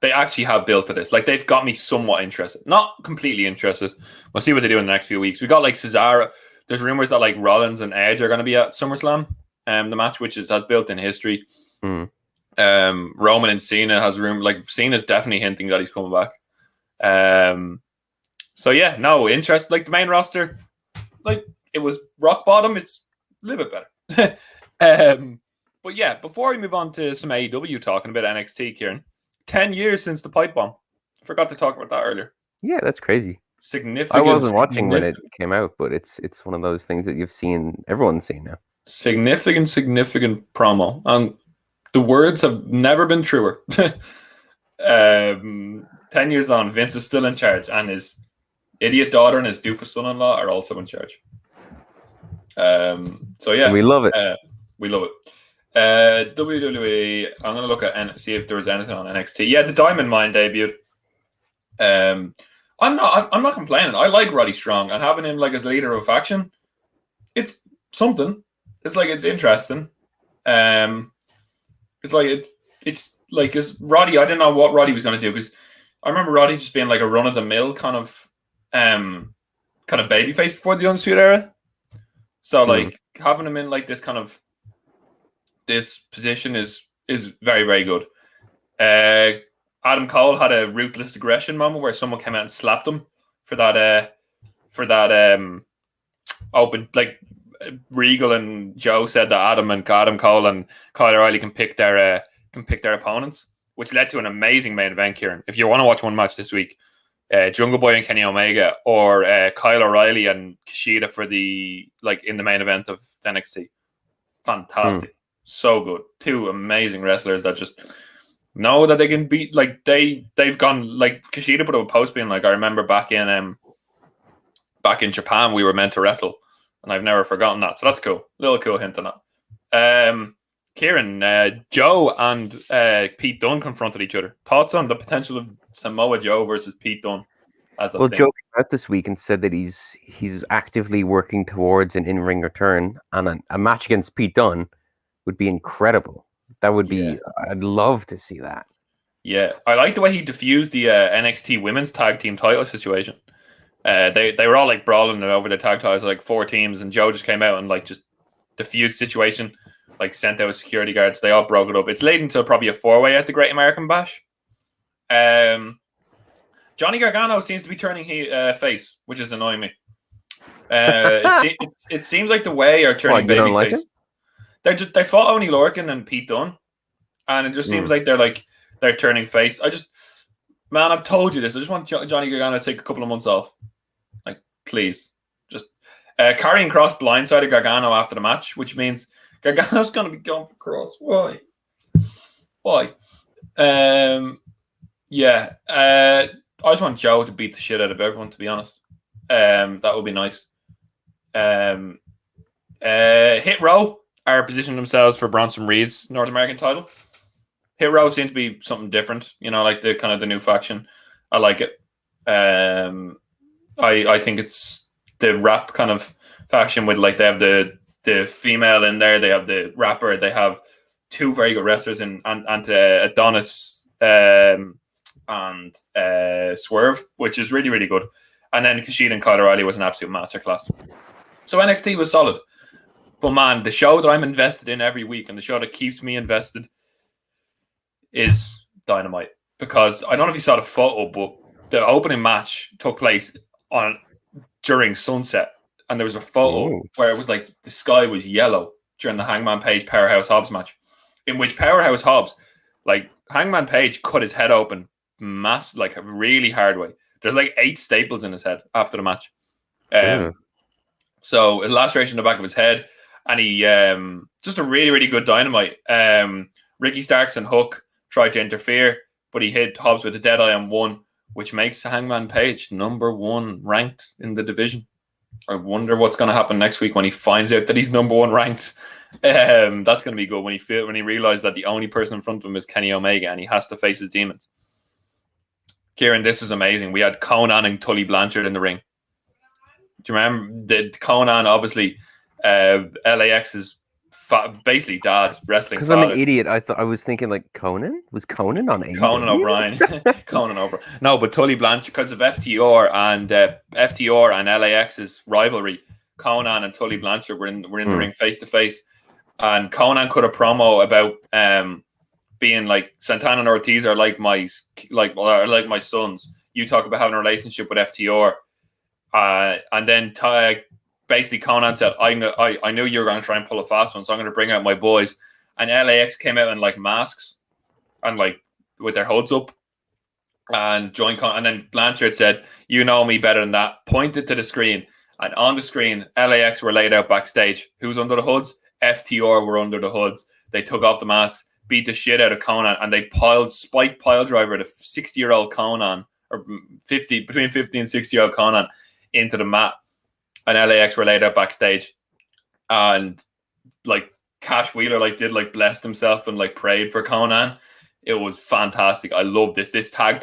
They actually have built for this. Like they've got me somewhat interested, not completely interested. We'll see what they do in the next few weeks. We got like Cesaro. There's rumors that like Rollins and Edge are going to be at SummerSlam, the match which has built in history. Roman and Cena has room. Like Cena's definitely hinting that he's coming back. So yeah, no interest. Like the main roster, like it was rock bottom. It's a little bit better. But yeah, before we move on to some AEW talking about NXT, Kieran, 10 years since the pipe bomb. Forgot to talk about that earlier. Yeah, that's crazy. Significant. I wasn't watching when it came out, but it's one of those things that everyone's seen now. Significant promo, and the words have never been truer. 10 years on, Vince is still in charge, and his idiot daughter and his doofus son-in-law are also in charge. So yeah, we love it. We love it. WWE. I'm gonna look at see if there was anything on NXT. Yeah, the Diamond Mine debuted. I'm not complaining. I like Roddy Strong, and having him like as leader of a faction, it's something. It's like it's interesting. It's like as Roddy. I didn't know what Roddy was gonna do because I remember Roddy just being like a run of the mill kind of babyface before the Undisputed Era. So like having him in like this kind of this position is very, very good. Adam Cole had a ruthless aggression moment where someone came out and slapped him for that open, like Regal and Joe said that Adam Cole and Kyle O'Reilly can pick their opponents, which led to an amazing main event, Kieran. If you want to watch one match this week, Jungle Boy and Kenny Omega, or Kyle O'Reilly and Kushida for in the main event of NXT. Fantastic. So good. Two amazing wrestlers that just know that they can beat, like they've gone, like Kushida put up a post being like, I remember back in Japan we were meant to wrestle, and I've never forgotten that. So that's cool. Little cool hint on that. Kieran, Joe and Pete Dunne confronted each other. Thoughts on the potential of Samoa Joe versus Pete Dunne? Well, Joe came out this week and said that he's actively working towards an in-ring return, and a match against Pete Dunne would be incredible. That would be, I'd love to see that. Yeah, I like the way he diffused the NXT Women's Tag Team title situation. They were all like brawling over the tag titles, like 4 teams, and Joe just came out and like just diffused situation, like sent out security guards. They all broke it up. It's leading to probably a 4-way at the Great American Bash. Johnny Gargano seems to be turning face, which is annoying me. It seems like the way are turning babyface. They fought Oney Lorcan and Pete Dunne, and it just seems like they're turning face. I've told you this. I just want Johnny Gargano to take a couple of months off. Like, please. Just Karrion Kross blindsided Gargano after the match, which means Gargano's going to be going for Kross. Why? I just want Joe to beat the shit out of everyone, to be honest. That would be nice. Hit Row are positioning themselves for Bronson Reed's North American title. Hit Row seems to be something different, like the kind of the new faction. I like it. I think it's the rap kind of faction with, like, they have the female in there, they have the rapper, they have 2 very good wrestlers and Adonis and Swerve, which is really, really good. And then Kushida and Kyle O'Reilly was an absolute masterclass. So NXT was solid. But man, the show that I'm invested in every week, and the show that keeps me invested, is Dynamite. Because I don't know if you saw the photo, but the opening match took place during sunset, and there was a photo where it was like the sky was yellow during the Hangman Page Powerhouse Hobbs match, in which Powerhouse Hobbs, like, Hangman Page cut his head open like a really hard way. There's like 8 staples in his head after the match. So a laceration in the back of his head, and he just a really, really good Dynamite. Ricky Starks and Hook tried to interfere, but he hit Hobbs with a dead eye on 1, which makes Hangman Page number 1 ranked in the division. I wonder what's going to happen next week when he finds out that he's number 1 ranked. That's going to be good when he realizes that the only person in front of him is Kenny Omega, and he has to face his demons. Kieran, this was amazing. We had Conan and Tully Blanchard in the ring. Do you remember Conan? Obviously, LAX's basically dad wrestling. Because I'm an idiot. I was thinking like Conan was Conan on AEW? Conan O'Brien. Conan O'Brien. No, but Tully Blanchard, because of FTR and LAX's rivalry. Conan and Tully Blanchard were in the ring face to face, and Conan cut a promo about being like, Santana and Ortiz are like my sons. You talk about having a relationship with FTR, and then basically Conan said, I knew you were going to try and pull a fast one, so I'm going to bring out my boys. And LAX came out in like masks and like with their hoods up and joined Conan. And then Blanchard said, you know me better than that, pointed to the screen, and on the screen LAX were laid out backstage. Who's under the hoods? FTR were under the hoods. They took off the masks, beat the shit out of Conan, and they spiked pile driver the 60-year-old Conan, or between 50 and 60-year-old Conan, into the mat. And LAX were laid out backstage, and like Cash Wheeler did blessed himself and like prayed for Conan. It was fantastic. I love this. This tag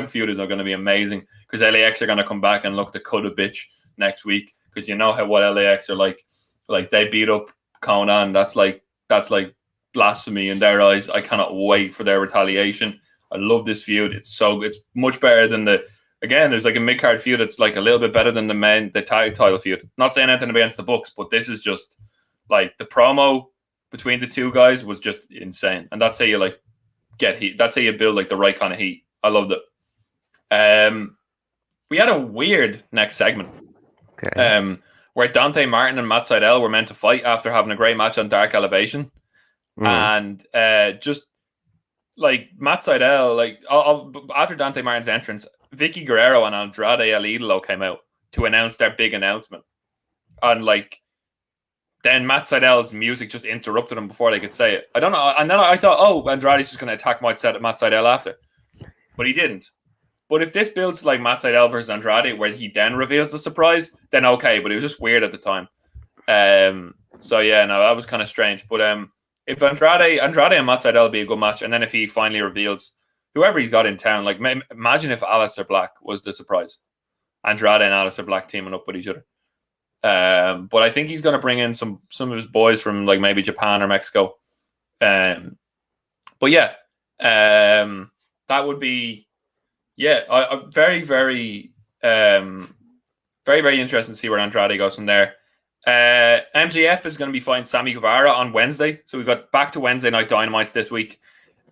feud is going to be amazing, because LAX are going to come back and look to cut a bitch next week, because you know what LAX are like. Like, they beat up Conan. That's like blasphemy in their eyes. I cannot wait for their retaliation. I love this feud. It's much better than there's like a mid-card feud that's like a little bit better than the tag title feud. Not saying anything against the Bucks, but this is just like the promo between the two guys was just insane. And that's how you like get heat. That's how you build like the right kind of heat. I loved it. we had a weird next segment. Okay. Where Dante Martin and Matt Sydal were meant to fight after having a great match on Dark Elevation. And just like Matt Sydal, like after Dante Martin's entrance, Vicky Guerrero and Andrade El Idolo came out to announce their big announcement. And like, then Matt Sydal's music just interrupted them before they could say it. I don't know. And then I thought, oh, Andrade's just going to attack Matt Sydal after. But he didn't. But if this builds like Matt Sydal versus Andrade, where he then reveals the surprise, then okay. But it was just weird at the time. So yeah, no, that was kind of strange. But if Andrade and Matt Sydal would be a good match, and then if he finally reveals whoever he's got in town, like imagine if Aleister Black was the surprise, Andrade and Aleister Black teaming up with each other. But I think he's going to bring in some of his boys from like maybe Japan or Mexico. But yeah, that would be. Yeah, very, very, very, very interesting to see where Andrade goes from there. MJF is going to be fighting Sammy Guevara on Wednesday. So we've got back to Wednesday Night Dynamites this week.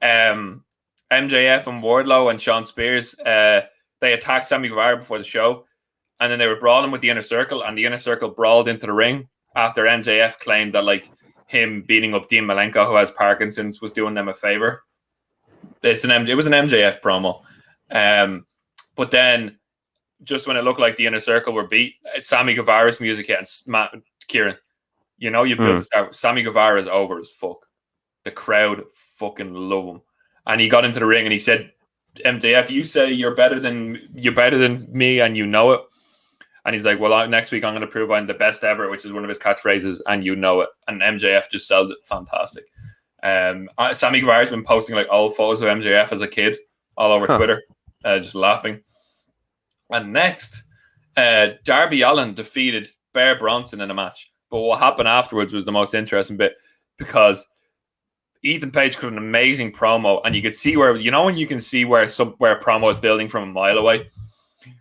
MJF and Wardlow and Sean Spears, they attacked Sammy Guevara before the show. And then they were brawling with the Inner Circle. And the Inner Circle brawled into the ring after MJF claimed that like him beating up Dean Malenko, who has Parkinson's, was doing them a favor. It was an MJF promo. But then just when it looked like the Inner Circle were beat, Sammy Guevara's music hit, and Kieran, you know, you built this out. Sammy Guevara is over as fuck. The crowd fucking love him. And he got into the ring and he said, MJF, you say you're better than me and you know it. And he's like, well, next week I'm going to prove I'm the best ever, which is one of his catchphrases, and you know it. And MJF just sold it fantastic. Sammy Guevara's been posting like old photos of MJF as a kid all over Twitter, just laughing. And next, Darby Allin defeated Bear Bronson in a match. But what happened afterwards was the most interesting bit, because Ethan Page cut an amazing promo, and you could see where, you know, when you can see where a promo is building from a mile away,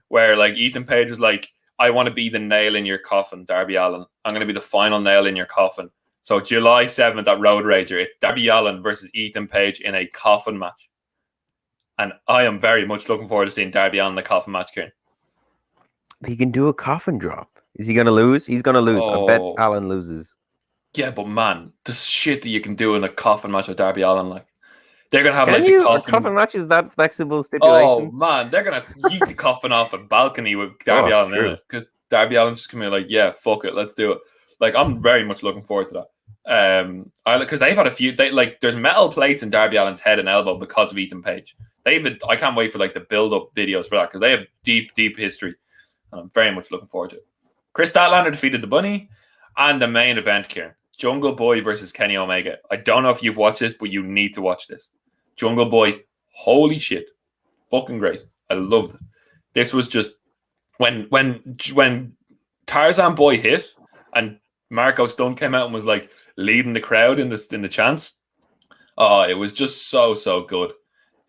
where like Ethan Page is like, I want to be the nail in your coffin, Darby Allin. I'm going to be the final nail in your coffin. So July 7th at Road Rager, it's Darby Allin versus Ethan Page in a coffin match. And I am very much looking forward to seeing Darby Allin in the coffin match, Kieran. He can do a coffin drop. Is he going to lose? He's going to lose. I bet Allin loses. Yeah, but man, the shit that you can do in a coffin match with Darby Allin, like, they're going to have the coffin match is that flexible stipulation? Oh, man, they're going to yeet the coffin off a balcony with Darby Allin in it. Because Darby Allin just come in like, yeah, fuck it, let's do it. Like, I'm very much looking forward to that. Because they've had a few, there's metal plates in Darby Allin's head and elbow because of Ethan Page. I can't wait for like the build-up videos for that, because they have deep, deep history. And I'm very much looking forward to it. Chris Statlander defeated the Bunny. And the main event, Kieran, Jungle Boy versus Kenny Omega. I don't know if you've watched this, but you need to watch this. Jungle Boy, holy shit, fucking great. I loved it. This was just when Tarzan Boy hit and Marco Stunt came out and was like leading the crowd in the chants. Oh, it was just so good.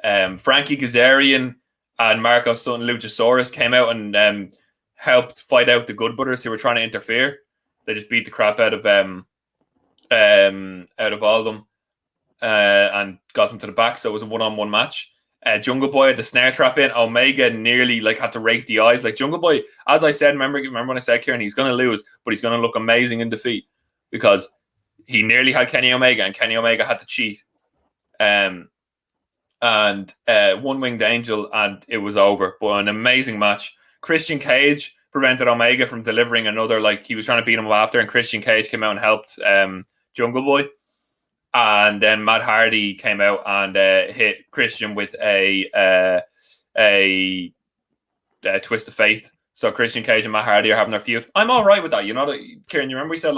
Frankie Kazarian and Marco Stunt and Luchasaurus came out and helped fight out the Good Brothers who were trying to interfere. They just beat the crap out of all of them. And got them to the back, so it was a one-on-one match. Jungle Boy had the snare trap in. Omega nearly had to rake the eyes. Like Jungle Boy, as I said, remember when I said, Kieran, he's going to lose, but he's going to look amazing in defeat, because he nearly had Kenny Omega, and Kenny Omega had to cheat. And One-Winged Angel, and it was over. But an amazing match. Christian Cage prevented Omega from delivering another, he was trying to beat him up after, and Christian Cage came out and helped Jungle Boy. And then Matt Hardy came out and hit Christian with a twist of fate. So Christian Cage and Matt Hardy are having their feud. I'm all right with that. You know, Kieran, you remember we said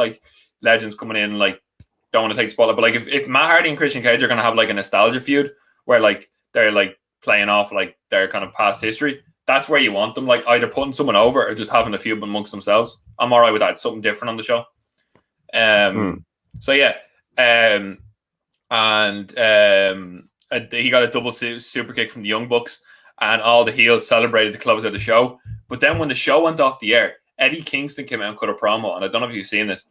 legends coming in don't want to take the spotlight, but if Matt Hardy and Christian Cage are going to have a nostalgia feud where they're playing off their kind of past history, that's where you want them. Either putting someone over or just having a feud amongst themselves. I'm all right with that. It's something different on the show. So yeah. He got a double super kick from the Young Bucks, and all the heels celebrated to close out the show. But then when the show went off the air, Eddie Kingston came out and cut a promo, and I don't know if you've seen this,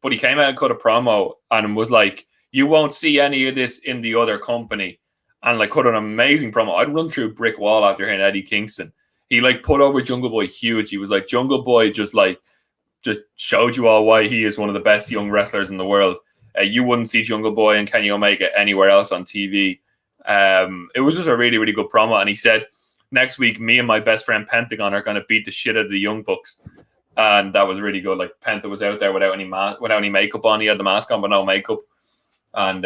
but he came out and cut a promo and was like, you won't see any of this in the other company, and cut an amazing promo. I'd run through a brick wall after hearing Eddie Kingston. He like put over Jungle Boy huge. He was like, Jungle Boy just showed you all why he is one of the best young wrestlers in the world. You wouldn't see Jungle Boy and Kenny Omega anywhere else on TV. It was just a really, really good promo. And he said, next week, me and my best friend Pentagon are going to beat the shit out of the Young Bucks. And that was really good. Like, Penta was out there without any makeup on. He had the mask on, but no makeup. And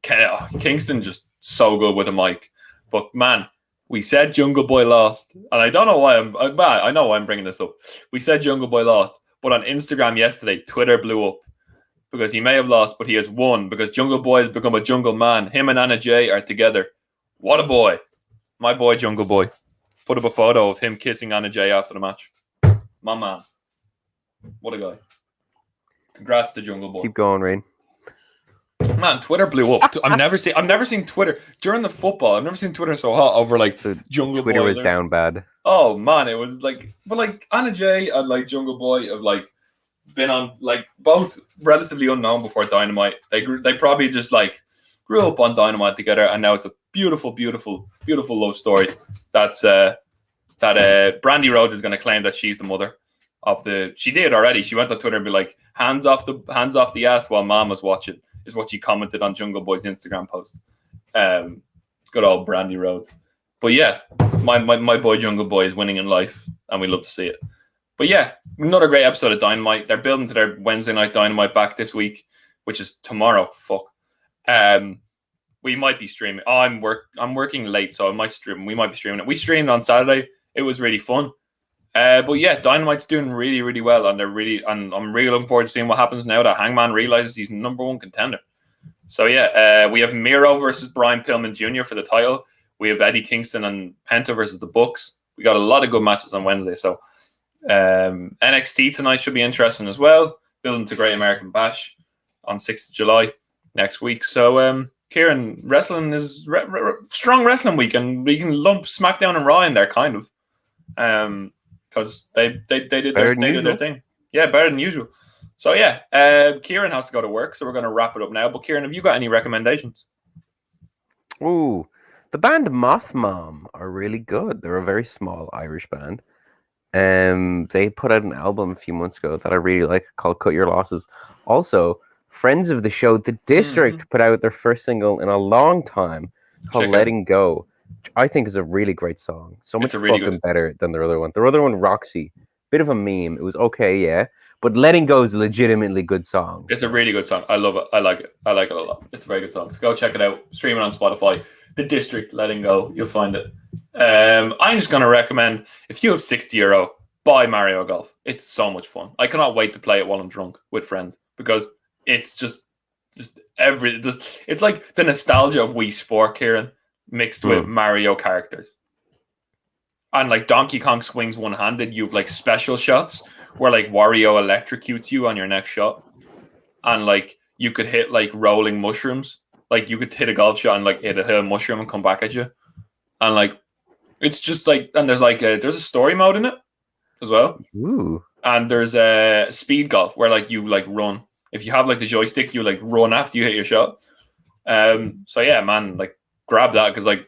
Kingston just so good with the mic. But, man, we said Jungle Boy lost. And I don't know why I know why I'm bringing this up. We said Jungle Boy lost. But on Instagram yesterday, Twitter blew up. Because he may have lost, but he has won. Because Jungle Boy has become a jungle man. Him and Anna Jay are together. What a boy. My boy, Jungle Boy. Put up a photo of him kissing Anna Jay after the match. My man. What a guy. Congrats to Jungle Boy. Keep going, Rain. Man, Twitter blew up. I've never seen Twitter during the football. I've never seen Twitter so hot over like Jungle Twitter Boy. Was down bad. Oh man, it was like, but like Anna Jay and like Jungle Boy have like been on like both relatively unknown before Dynamite. They probably just like grew up on Dynamite together, and now it's a beautiful, beautiful, beautiful love story. That's that Brandy Rhodes is going to claim that she's the mother of the. She did already. She went on Twitter and be like, hands off the ass while mom was watching. Is what she commented on Jungle Boy's Instagram post. Good old Brandy Rhodes. But yeah, my boy Jungle Boy is winning in life, and we love to see it. But yeah, another great episode of Dynamite. They're building to their Wednesday night Dynamite back this week, which is tomorrow. Fuck. We might be streaming. Oh, I'm working late, so I might stream. We might be streaming it. We streamed on Saturday. It was really fun. But yeah, Dynamite's doing really, really well, and I'm really looking forward to seeing what happens now that Hangman realizes he's number one contender. So yeah, we have Miro versus Brian Pillman Jr. for the title. We have Eddie Kingston and Penta versus the Bucks. We got a lot of good matches on Wednesday. So NXT tonight should be interesting as well. Building to Great American Bash on 6th of July next week. So Kieran, wrestling is strong wrestling week, and we can lump SmackDown and Raw in there kind of. Because they did their thing. Yeah, better than usual. So yeah, Kieran has to go to work, so we're going to wrap it up now. But Kieran, have you got any recommendations? Ooh, the band Moth Mom are really good. They're a very small Irish band. They put out an album a few months ago that I really like called Cut Your Losses. Also, friends of the show, The District, put out their first single in a long time called Letting Go. Which I think is a really great song. So much really fucking better than their other one. Their other one, Roxy, bit of a meme. It was okay, yeah. But Letting Go is a legitimately good song. It's a really good song. I love it. I like it. I like it a lot. It's a very good song. Go check it out. Stream it on Spotify. The District, Letting Go. You'll find it. I'm just going to recommend, if you have €60, buy Mario Golf. It's so much fun. I cannot wait to play it while I'm drunk with friends, because it's just it's like the nostalgia of Wii Sport, Kieran, mixed with Mario characters. And like Donkey Kong swings one-handed, you've like special shots where like Wario electrocutes you on your next shot. And like you could hit like rolling mushrooms. Like you could hit a golf shot and like hit a mushroom and come back at you. And like it's just like, and there's a story mode in it as well. Ooh. And there's a speed golf where like you like run. If you have like the joystick, you like run after you hit your shot. So yeah, man, like grab that, because like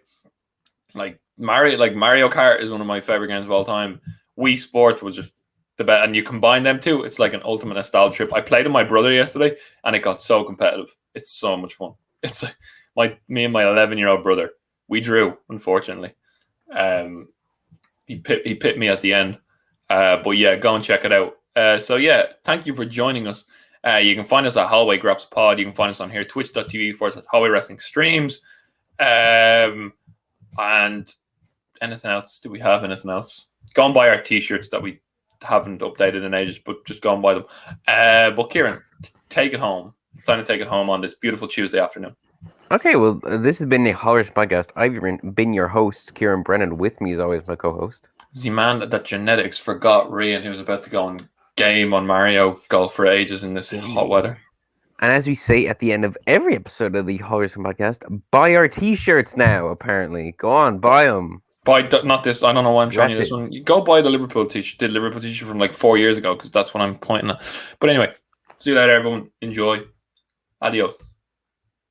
Mario Kart is one of my favorite games of all time. Wii Sports was just the best, and you combine them two, it's like an ultimate nostalgia trip. I played with my brother yesterday, and it got so competitive. It's so much fun. It's like me and my 11-year-old brother. We drew, unfortunately. He pit me at the end. But yeah, go and check it out. So yeah, thank you for joining us. You can find us at Hallway Graps Pod. You can find us on here, twitch.tv/Hallway Wrestling Streams. And anything else? Do we have anything else? Go and buy our t-shirts that we haven't updated in ages, but just go and buy them. But Kieran, take it home. It's time to take it home on this beautiful Tuesday afternoon. Okay, well, this has been the Hollers Podcast. I've been your host, Kieran Brennan. With me, as always, my co-host. The man that genetics forgot Rian, who was about to go and game on Mario Golf for ages in this hot weather. And as we say at the end of every episode of the Hollers Podcast, buy our t-shirts now, apparently. Go on, buy them. Buy, not this, I don't know why I'm showing you this one. You go buy the Liverpool t-shirt, from like 4 years ago, because that's what I'm pointing at. But anyway, see you later, everyone. Enjoy. Adios.